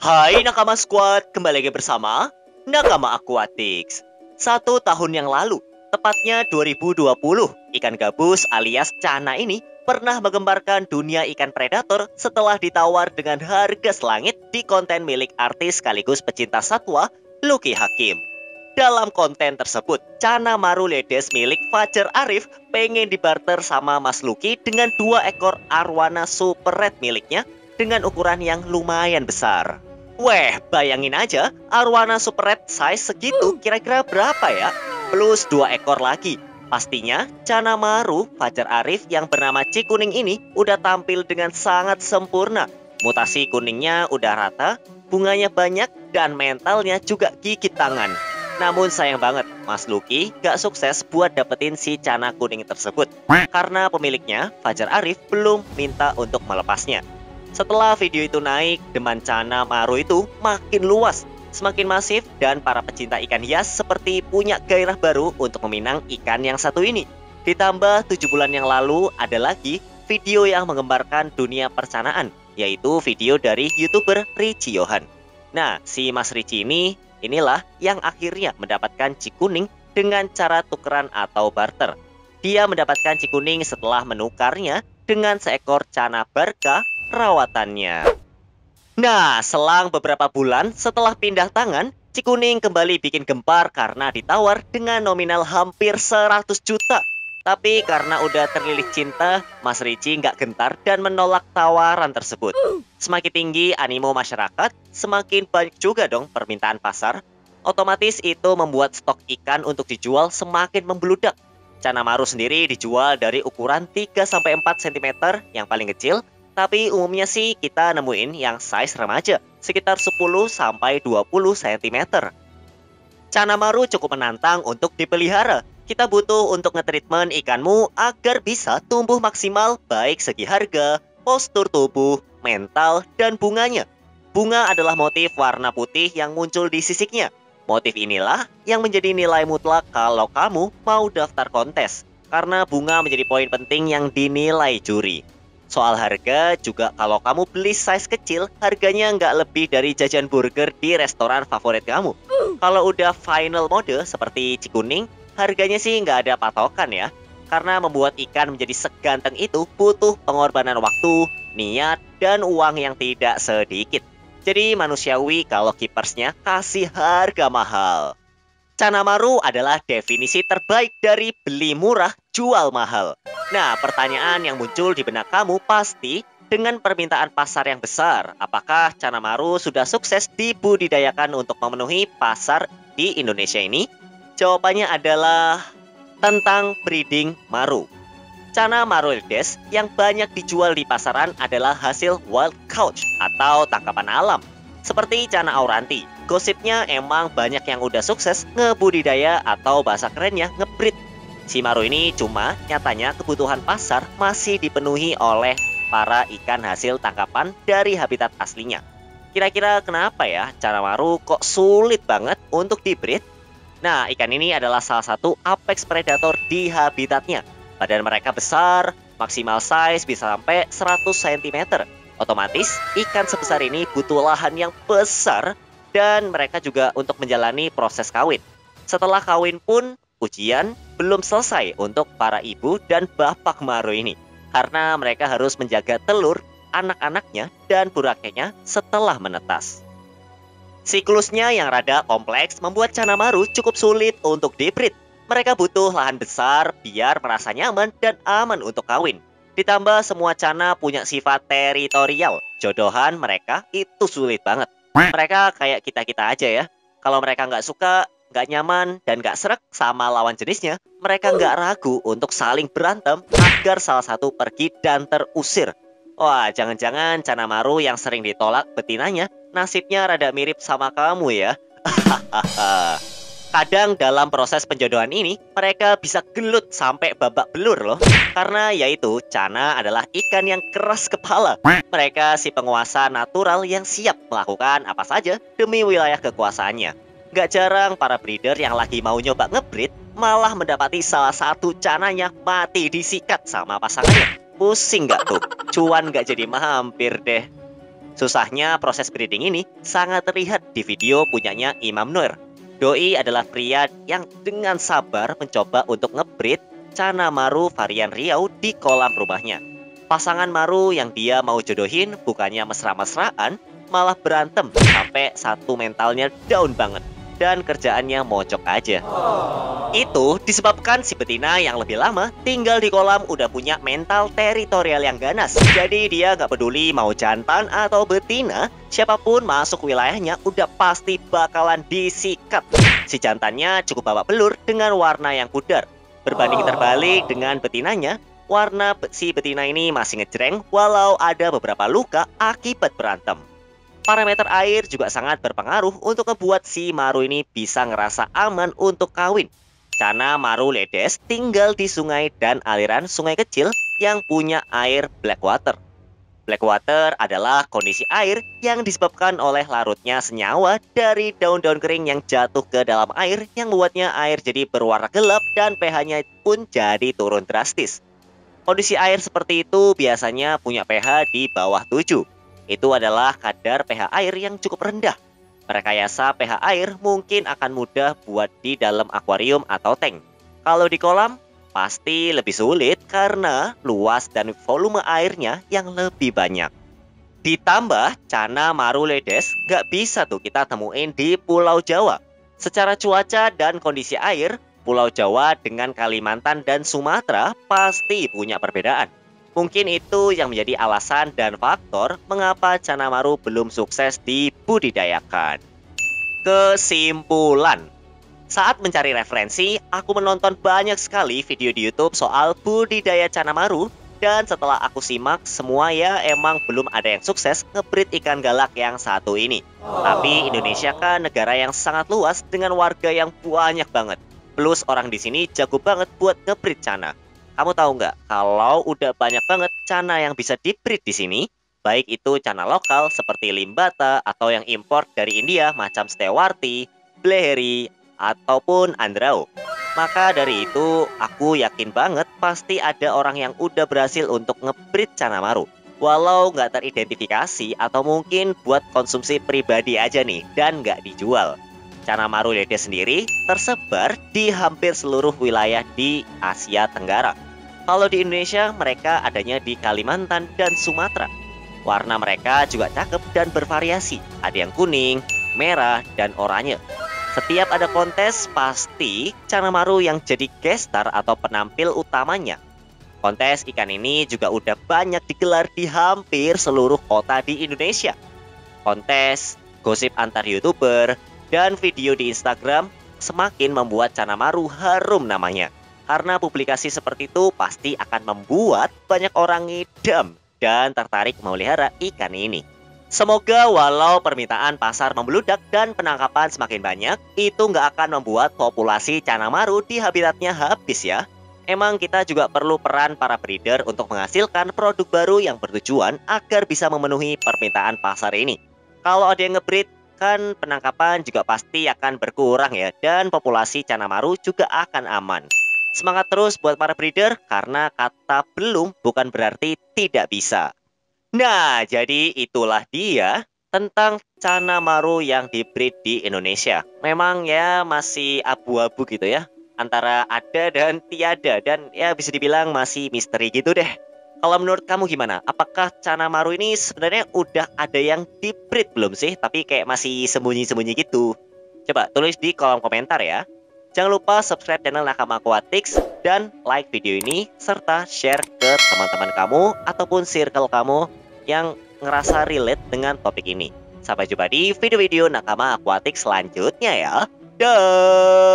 Hai Nakama Squad, kembali lagi bersama Nakama Aquatics. 1 tahun yang lalu, tepatnya 2020, ikan gabus alias Cana ini pernah menggemparkan dunia ikan predator setelah ditawar dengan harga selangit di konten milik artis sekaligus pecinta satwa, Lucky Hakim. Dalam konten tersebut, Cana Maru Ledes milik Fajar Arif pengen dibarter sama Mas Lucky dengan 2 ekor arwana super red miliknya dengan ukuran yang lumayan besar. Weh, bayangin aja, arwana super red size segitu kira-kira berapa ya? Plus 2 ekor lagi. Pastinya, Cana Maru Fajar Arif yang bernama Cikuning ini udah tampil dengan sangat sempurna. Mutasi kuningnya udah rata, bunganya banyak, dan mentalnya juga gigit tangan. Namun sayang banget, Mas Lucky gak sukses buat dapetin si Cana kuning tersebut. Karena pemiliknya, Fajar Arif, belum minta untuk melepasnya. Setelah video itu naik, demand Cana Maru itu makin luas, semakin masif, dan para pecinta ikan hias seperti punya gairah baru untuk meminang ikan yang satu ini. Ditambah 7 bulan yang lalu ada lagi video yang menggemparkan dunia percanaan, yaitu video dari YouTuber Richie Johan. Nah, si Mas Richie inilah yang akhirnya mendapatkan Cikuning dengan cara tukeran atau barter. Dia mendapatkan Cikuning setelah menukarnya dengan seekor Cana Barca perawatannya. Nah, selang beberapa bulan setelah pindah tangan, Cikuning kembali bikin gempar karena ditawar dengan nominal hampir 100 juta. Tapi karena udah terlilit cinta, Mas Richie nggak gentar dan menolak tawaran tersebut. Semakin tinggi animo masyarakat, semakin banyak juga dong permintaan pasar. Otomatis itu membuat stok ikan untuk dijual semakin membludak. Cana Maru sendiri dijual dari ukuran 3-4 cm yang paling kecil, tapi umumnya sih kita nemuin yang size remaja, sekitar 10-20 cm. Cana Maru cukup menantang untuk dipelihara. Kita butuh untuk ngetreatment ikanmu agar bisa tumbuh maksimal baik segi harga, postur tubuh, mental, dan bunganya. Bunga adalah motif warna putih yang muncul di sisiknya. Motif inilah yang menjadi nilai mutlak kalau kamu mau daftar kontes, karena bunga menjadi poin penting yang dinilai juri. Soal harga juga kalau kamu beli size kecil, harganya nggak lebih dari jajan burger di restoran favorit kamu. Kalau udah final mode seperti Cikuning, harganya sih nggak ada patokan ya. Karena membuat ikan menjadi seganteng itu butuh pengorbanan waktu, niat, dan uang yang tidak sedikit. Jadi manusiawi kalau keepersnya kasih harga mahal. Cana Maru adalah definisi terbaik dari beli murah, jual mahal. Nah, pertanyaan yang muncul di benak kamu pasti, dengan permintaan pasar yang besar, apakah Cana Maru sudah sukses dibudidayakan untuk memenuhi pasar di Indonesia ini? Jawabannya adalah tentang breeding Maru. Cana Maru Ledes yang banyak dijual di pasaran adalah hasil wild caught atau tangkapan alam. Seperti Cana Auranti, gosipnya emang banyak yang udah sukses ngebudidaya atau bahasa kerennya ngebreed. Si Maru ini cuma nyatanya kebutuhan pasar masih dipenuhi oleh para ikan hasil tangkapan dari habitat aslinya. Kira-kira kenapa ya Cana Maru kok sulit banget untuk dibreed? Nah, ikan ini adalah salah satu apex predator di habitatnya. Badan mereka besar, maksimal size bisa sampai 100 cm. Otomatis, ikan sebesar ini butuh lahan yang besar dan mereka juga untuk menjalani proses kawin. Setelah kawin pun, ujian belum selesai untuk para ibu dan bapak Maru ini. Karena mereka harus menjaga telur, anak-anaknya, dan buraknya setelah menetas. Siklusnya yang rada kompleks membuat Cana Maru cukup sulit untuk dibreed. Mereka butuh lahan besar biar merasa nyaman dan aman untuk kawin. Ditambah semua Cana punya sifat teritorial. Jodohan mereka itu sulit banget. Mereka kayak kita-kita aja ya. Kalau mereka nggak suka, nggak nyaman, dan nggak srek sama lawan jenisnya, mereka nggak ragu untuk saling berantem agar salah satu pergi dan terusir. Wah, jangan-jangan Cana Maru yang sering ditolak betinanya nasibnya rada mirip sama kamu ya. Kadang dalam proses penjodohan ini, mereka bisa gelut sampai babak belur loh. Karena yaitu, Cana adalah ikan yang keras kepala. Mereka si penguasa natural yang siap melakukan apa saja demi wilayah kekuasaannya. Gak jarang para breeder yang lagi mau nyoba ngebreed malah mendapati salah satu Cananya mati disikat sama pasangannya. Pusing gak tuh? Cuan gak jadi mampir deh. Susahnya proses breeding ini sangat terlihat di video punyanya Imam Nur. Doi adalah pria yang dengan sabar mencoba untuk ngebreed Cana Maru varian Riau di kolam rumahnya. Pasangan Maru yang dia mau jodohin bukannya mesra-mesraan, malah berantem sampai satu mentalnya down banget dan kerjaannya mocok aja. Itu disebabkan si betina yang lebih lama tinggal di kolam udah punya mental teritorial yang ganas. Jadi dia nggak peduli mau jantan atau betina, siapapun masuk wilayahnya udah pasti bakalan disikat. Si jantannya cukup babak belur dengan warna yang pudar. Berbanding terbalik dengan betinanya, warna si betina ini masih ngejreng walau ada beberapa luka akibat berantem. Parameter air juga sangat berpengaruh untuk membuat si Maru ini bisa ngerasa aman untuk kawin. Cana Maru Ledes tinggal di sungai dan aliran sungai kecil yang punya air black water. Black water adalah kondisi air yang disebabkan oleh larutnya senyawa dari daun-daun kering yang jatuh ke dalam air yang membuatnya air jadi berwarna gelap dan pH-nya pun jadi turun drastis. Kondisi air seperti itu biasanya punya pH di bawah 7. Itu adalah kadar pH air yang cukup rendah. Merekayasa pH air mungkin akan mudah buat di dalam akuarium atau tank. Kalau di kolam, pasti lebih sulit karena luas dan volume airnya yang lebih banyak. Ditambah, Cana Maru Ledes gak bisa tuh kita temuin di Pulau Jawa. Secara cuaca dan kondisi air, Pulau Jawa dengan Kalimantan dan Sumatera pasti punya perbedaan. Mungkin itu yang menjadi alasan dan faktor mengapa Cana Maru belum sukses dibudidayakan. Kesimpulan, saat mencari referensi, aku menonton banyak sekali video di YouTube soal budidaya Cana Maru. Dan setelah aku simak, semua ya emang belum ada yang sukses ngebreed ikan galak yang satu ini. Tapi Indonesia kan negara yang sangat luas dengan warga yang banyak banget. Plus orang di sini jago banget buat ngebreed Cana. Kamu tahu nggak, kalau udah banyak banget Cana yang bisa di-breed di sini, baik itu Cana lokal seperti limbata atau yang import dari India macam Stewarti, Bleheri, ataupun Andrao. Maka dari itu, aku yakin banget pasti ada orang yang udah berhasil untuk ngebreed Cana Maru. Walau nggak teridentifikasi atau mungkin buat konsumsi pribadi aja nih dan nggak dijual. Cana Maru Ledes sendiri tersebar di hampir seluruh wilayah di Asia Tenggara. Kalau di Indonesia, mereka adanya di Kalimantan dan Sumatera. Warna mereka juga cakep dan bervariasi. Ada yang kuning, merah, dan oranye. Setiap ada kontes, pasti Cana Maru yang jadi guest star atau penampil utamanya. Kontes ikan ini juga udah banyak digelar di hampir seluruh kota di Indonesia. Kontes, gosip antar YouTuber, dan video di Instagram semakin membuat Cana Maru harum namanya. Karena publikasi seperti itu pasti akan membuat banyak orang ngidam dan tertarik memelihara ikan ini. Semoga walau permintaan pasar membeludak dan penangkapan semakin banyak, itu nggak akan membuat populasi Cana Maru di habitatnya habis ya. Emang kita juga perlu peran para breeder untuk menghasilkan produk baru yang bertujuan agar bisa memenuhi permintaan pasar ini. Kalau ada yang ngebreed, kan penangkapan juga pasti akan berkurang ya, dan populasi Cana Maru juga akan aman. Semangat terus buat para breeder, karena kata belum bukan berarti tidak bisa. Nah, jadi itulah dia tentang Cana Maru yang dibreed di Indonesia. Memang ya masih abu-abu gitu ya, antara ada dan tiada, dan ya bisa dibilang masih misteri gitu deh. Kalau menurut kamu gimana? Apakah Cana Maru ini sebenarnya udah ada yang di-breed belum sih? Tapi kayak masih sembunyi-sembunyi gitu. Coba tulis di kolom komentar ya. Jangan lupa subscribe channel Nakama Aquatics dan like video ini, serta share ke teman-teman kamu ataupun circle kamu yang ngerasa relate dengan topik ini. Sampai jumpa di video-video Nakama Aquatics selanjutnya ya. Dah.